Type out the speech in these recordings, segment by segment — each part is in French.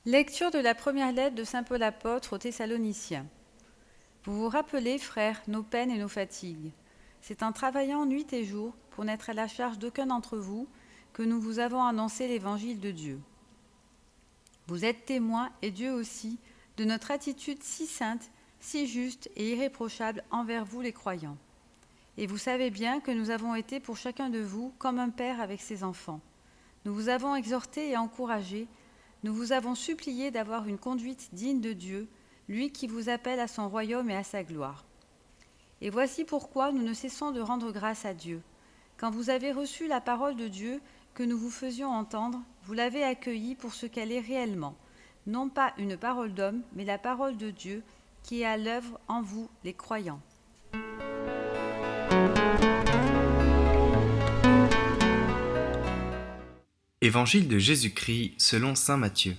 Lecture de la première lettre de saint Paul apôtre aux Thessaloniciens. Vous vous rappelez, frères, nos peines et nos fatigues. C'est en travaillant nuit et jour, pour n'être à la charge d'aucun d'entre vous, que nous vous avons annoncé l'évangile de Dieu. Vous êtes témoins, et Dieu aussi, de notre attitude si sainte, si juste et irréprochable envers vous les croyants. Et vous savez bien que nous avons été pour chacun de vous comme un père avec ses enfants. Nous vous avons exhorté et encouragé, nous vous avons supplié d'avoir une conduite digne de Dieu, lui qui vous appelle à son royaume et à sa gloire. Et voici pourquoi nous ne cessons de rendre grâce à Dieu. Quand vous avez reçu la parole de Dieu que nous vous faisions entendre, vous l'avez accueillie pour ce qu'elle est réellement, non pas une parole d'homme, mais la parole de Dieu qui est à l'œuvre en vous, les croyants. Évangile de Jésus-Christ selon saint Matthieu.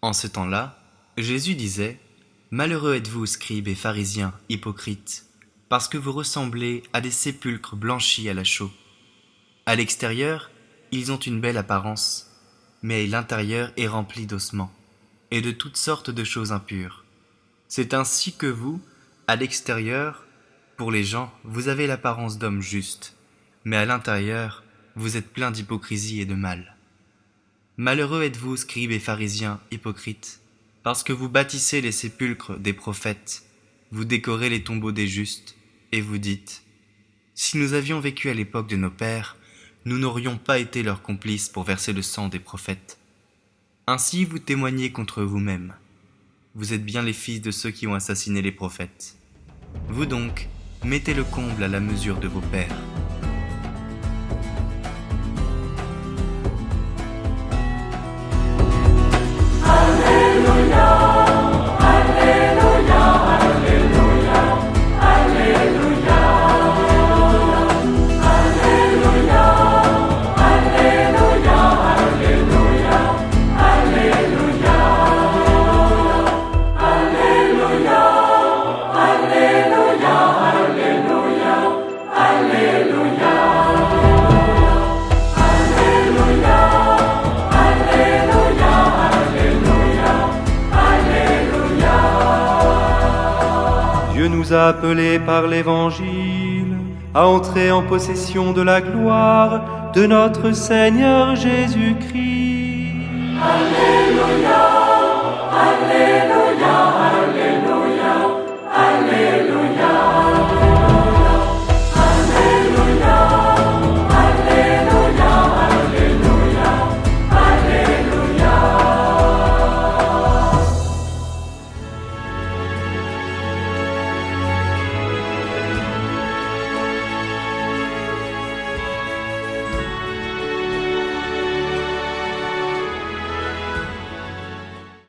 En ce temps-là, Jésus disait : « Malheureux êtes-vous, scribes et pharisiens, hypocrites, parce que vous ressemblez à des sépulcres blanchis à la chaux. À l'extérieur, ils ont une belle apparence, mais l'intérieur est rempli d'ossements et de toutes sortes de choses impures. C'est ainsi que vous, à l'extérieur, pour les gens, vous avez l'apparence d'hommes justes, mais à l'intérieur, vous êtes pleins d'hypocrisie et de mal. Malheureux êtes-vous, scribes et pharisiens, hypocrites, parce que vous bâtissez les sépulcres des prophètes, vous décorez les tombeaux des justes, et vous dites : si nous avions vécu à l'époque de nos pères, nous n'aurions pas été leurs complices pour verser le sang des prophètes. Ainsi vous témoignez contre vous-même. Vous êtes bien les fils de ceux qui ont assassiné les prophètes. Vous donc, mettez le comble à la mesure de vos pères. Dieu nous a appelés par l'Évangile à entrer en possession de la gloire de notre Seigneur Jésus-Christ. Alléluia.